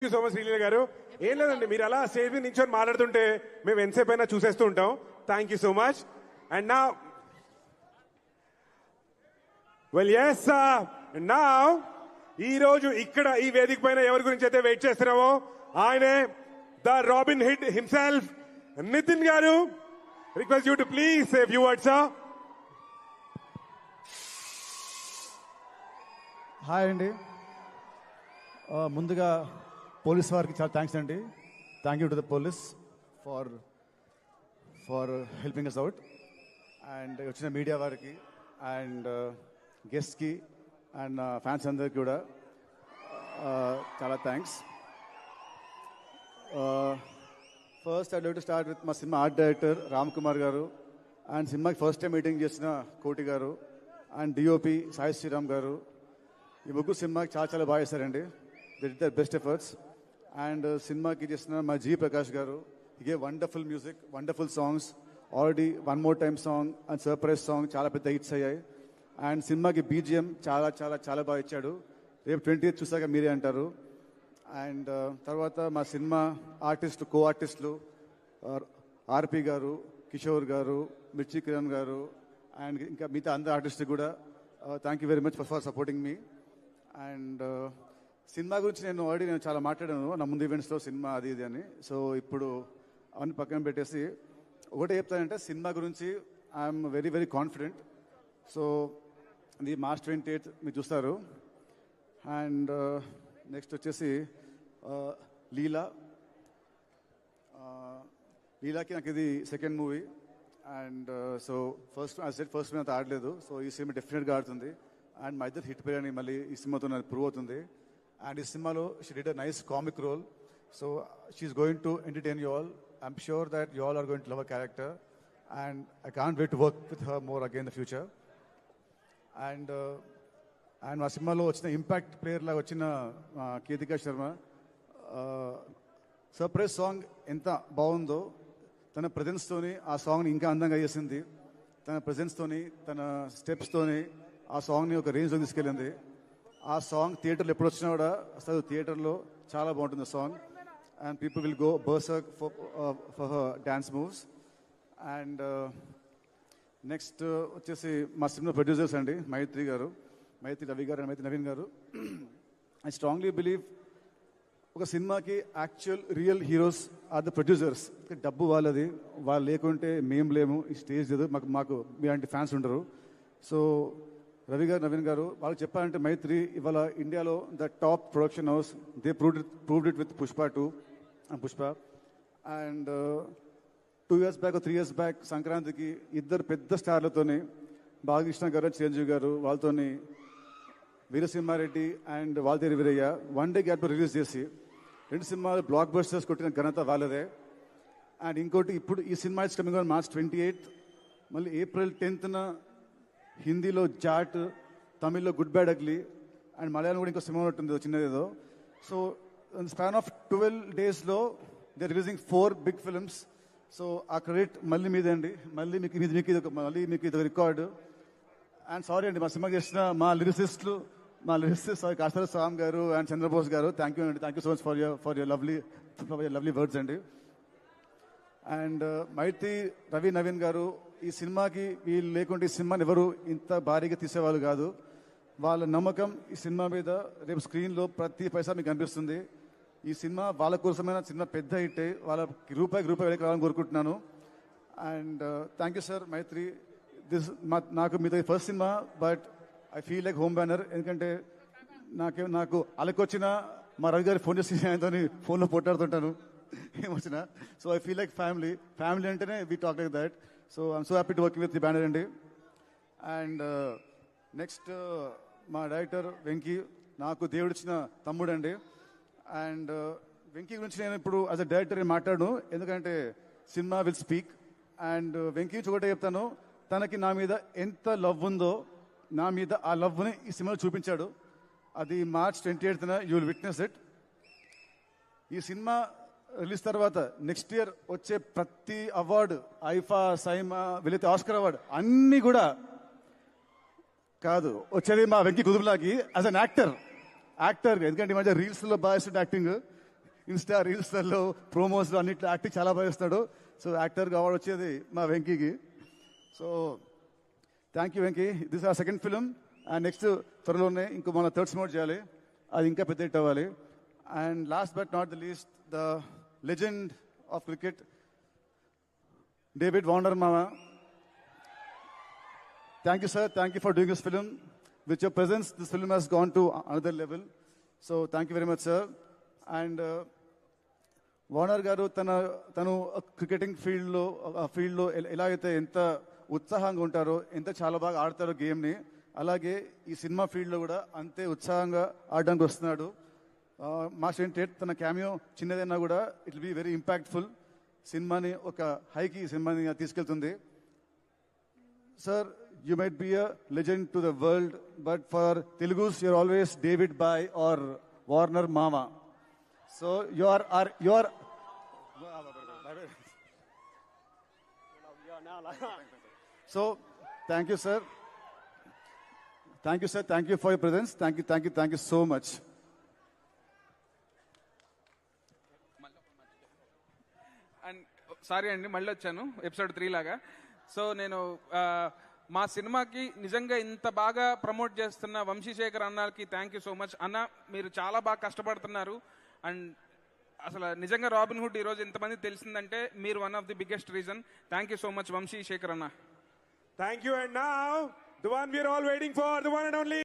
So much Sreeleela గారు. ఏం లేదండి, మీరు అలా స్టేజ్ మీద నించొని మాట్లాడుతుంటే మేము ఎంతసేపు అయినా చూసేస్తూ ఉంటాం. Thank you so much. And నా వెల్ ఎస్ నా ఈ రోజు ఇక్కడ ఈ వేదిక పైన ఎవరి గురించి అయితే వెయిట్ చేస్తున్నామో ఆయనే the Robin Hood himself Nithin garu. Request you to please say few words sir. Hi అండి. ముందుగా పోలీస్ వారికి చాలా థ్యాంక్స్ అండి. Thank you to the police for helping us out. And వచ్చిన మీడియా వారికి అండ్ గెస్ట్కి అండ్ ఫ్యాన్స్ అందరికి కూడా చాలా thanks. First I like to start with మా cinema art director Ram Kumar garu and సినిమాకి ఫస్ట్ టైం మీటింగ్ చేసిన కోటి గారు అండ్ డిఓపి సాయి శ్రీరామ్ గారు. ఈ ముగ్గురు సినిమాకి చాలా చాలా బాగా చేశారండి. They did there best efforts. And సినిమాకి చేసిన మా జీ ప్రకాష్ గారు, హి gave wonderful music, wonderful songs. Already one more time song and surprise song చాలా పెద్ద హిట్స్ అయ్యాయి. అండ్ సినిమాకి బీజిఎం చాలా చాలా చాలా బాగా ఇచ్చాడు. రేపు 20th చూసాక మీరే అంటారు. అండ్ తర్వాత మా సినిమా ఆర్టిస్టులు, కో ఆర్టిస్టులు ఆర్పి గారు, కిషోర్ గారు, మిర్చి కిరణ్ గారు అండ్ ఇంకా మిగతా అందరు ఆర్టిస్టులు కూడా thank you very much for supporting me. And cinema గురించి నేను చాలా మాట్లాడాను నా ముందు ఈవెంట్స్లో, సినిమా అది ఇది అని. సో ఇప్పుడు అవన్నీ పక్కన పెట్టేసి ఒకటే చెప్తానంటే, సినిమా గురించి I'm very very confident. So ఇది March 28 మీరు చూస్తారు. అండ్ నెక్స్ట్ వచ్చేసి లీలాకి నాకు ఇది second movie. And so first మీద అంత ఆడలేదు. సో ఈ సినిమా డెఫినెట్గా ఆడుతుంది. అండ్ మా ఇద్దరు హిట్ పేరు అని మళ్ళీ ఈ సినిమాతో నాకు ప్రూవ్ అవుతుంది. అండ్ ఈ సినిమాలో she did a nice comic role. So she is going to entertain you all. I'm sure that you all are going to love a character. And I can't wait to work with her more again in the future. And మా సినిమాలో వచ్చిన impact player లాగా వచ్చిన కీతికా Sharma surprise song ఎంత బాగుందో, తన ప్రజెన్స్తోని ఆ సాంగ్ని ఇంకా అందంగా చేసింది. తన ప్రజెన్స్తోని, తన స్టెప్స్తోని ఆ సాంగ్ని ఒక రేంజ్లో తీసుకెళ్ళింది. ఆ సాంగ్ థియేటర్లో ఎప్పుడు వచ్చినా కూడా అసలు థియేటర్లో చాలా బాగుంటుంది song. And people will go berserk for her dance moves. And next వచ్చేసి మా సినిమా ప్రొడ్యూసర్స్ అండి, మైత్రి గారు, మైత్రి రవి గారు అండ్ మైత్రి నవీన్ గారు. ఐ స్ట్రాంగ్లీ బిలీవ్ ఒక సినిమాకి actual real heroes are the producers. డబ్బు వాళ్ళది, వాళ్ళు లేకుంటే మేము లేము, ఈ స్టేజ్ లేదు, మాకు మీలాంటి ఫ్యాన్స్ ఉండరు. సో రవి గారు, నవీన్ గారు, వాళ్ళకి చెప్పాలంటే మైత్రి ఇవాళ ఇండియాలో the top production house. They proved it with Pushpa 2 and Pushpa. And 2 years back 3 years back సంక్రాంతికి ఇద్దరు పెద్ద స్టార్లతోని, బాలకృష్ణ గారు, చిరంజీవి గారు, వాళ్ళతోని Veera Simha Reddy and Waltair Veerayya one day gap release చేసి 2 సినిమాలు బ్లాక్ బస్టర్స్ కొట్టిన ఘనత వాళ్ళదే. అండ్ ఇంకోటి ఇప్పుడు ఈ cinema is coming on March 28. మళ్ళీ April 10th హిందీలో జాట్, తమిళ్లో good bad ugly and Malayalam కూడా ఇంకో సినిమా ఉంటుంది చిన్నదేదో. సో స్పాన్ ఆఫ్ 12 daysలో they are releasing 4 big films. So ఆ క్రెడిట్ మళ్ళీ మీదే అండి. మళ్ళీ మీకు ఇది రికార్డు. అండ్ సారీ అండి, మా సినిమా చేసిన మా లిరిసిస్ట్ కాస్తాల స్వామి గారు అండ్ చంద్రబోస్ గారు, థ్యాంక్ యూ అండి. Thank you so much for your lovely words అండి. అండ్ మైత్రి రవి నవీన్ గారు, ఈ సినిమాకి వీళ్ళు లేకుంటే ఈ సినిమాని ఎవరు ఇంత భారీగా తీసేవాళ్ళు కాదు. వాళ్ళ నమ్మకం ఈ సినిమా మీద రేపు స్క్రీన్లో ప్రతి పైసా మీకు కనిపిస్తుంది. ఈ సినిమా వాళ్ళ కోసమైనా సినిమా పెద్ద హిట్ అయ్యి వాళ్ళకి రూపాయి వెళ్ళి రావాలని కోరుకుంటున్నాను. అండ్ థ్యాంక్ యూ సార్ మైత్రి. నాకు మీతో first cinema, but I feel like home banner. ఎందుకంటే నాకు అలకొచ్చిన మా రవి గారి ఫోన్ చేసి ఆయనతో ఫోన్లో పోట్లాడుతుంటాను ఏమొచ్చినా. So I feel like family అంటేనే we talk like that. So I'm so happy to work with the banner అండి. అండ్ నెక్స్ట్ మా డైరెక్టర్ వెంకీ, నాకు దేవుడిచ్చిన తమ్ముడు అండి. అండ్ వెంకీ గురించి నేను ఇప్పుడు యాజ్ అ డైరెక్టర్ మాట్లాడను, ఎందుకంటే cinema will speak. And Venky గురించి ఒకటే చెప్తాను, తనకి నా మీద ఎంత లవ్ ఉందో, నా మీద ఆ లవ్ని ఈ సినిమాలో చూపించాడు. అది March 28th you will witness it. ఈ సినిమా రిలీజ్ తర్వాత నెక్స్ట్ ఇయర్ వచ్చే ప్రతి అవార్డు, ఐఫా, సైమా, వీలైతే ఆస్కర్ అవార్డు అన్నీ కూడా కాదు, వచ్చేది మా వెంకీ కుదుపులాకి యాజ్ అన్ యాక్టర్. ఎందుకంటే ఈ మధ్య రీల్స్లో బాగా యాక్టింగ్. ఇన్స్టా రీల్స్లలో ప్రోమోస్లో అన్నిట్లో యాక్టింగ్ చాలా బాగా చేస్తాడు. సో యాక్టర్గా అవార్డు వచ్చేది మా వెంకీకి. So thank you Venky. This are second film and next త్వరలోనే ఇంకో మన థర్డ్ సినిమా చేయాలి, అది ఇంకా పెద్ద హిట్ అవ్వాలి. And last but not the least the legend of cricket David Warner మామ. Thank you, sir. Thank you for doing this film. With your presence, this film has gone to another level. So, thank you very much, sir. And Warner గారు తను cricketing ఫీల్డ్లో ఎలా అయితే ఎంత ఉత్సాహంగా ఉంటారో, ఎంత చాలా బాగా ఆడతారో గేమ్ని, అలాగే ఈ సినిమా ఫీల్డ్లో కూడా అంతే ఉత్సాహంగా ఆడడానికి వస్తున్నాడు. మాస్టర్ ఇంటెట్ తన క్యామియో చిన్నదైనా కూడా it will be very impactful. సినిమాని ఒక హైకి సినిమాని తీసుకెళ్తుంది. Sir, you might be a legend to the world, but for Telugus, you're always David Bhai or Warner Mama. So you're So thank you, sir. Thank you, sir. Thank you for your presence. Thank you so much. And sorry అండి, మళ్ళీ వచ్చాను episode 3 లాగా. So నేను మా సినిమాకి నిజంగా ఇంత బాగా ప్రమోట్ చేస్తున్న వంశీశేఖర్ అన్నకి థ్యాంక్ యూ సో మచ్. అన్న, మీరు చాలా బాగా కష్టపడుతున్నారు. అండ్ అసలు నిజంగా రాబిన్ హుడ్ ఈరోజు ఇంతమంది తెలిసిందంటే మీరు one of the biggest reason. Thank you so much Vamsi Sekhar అన్న. Thank you. And now, the one we are all waiting for, the one and only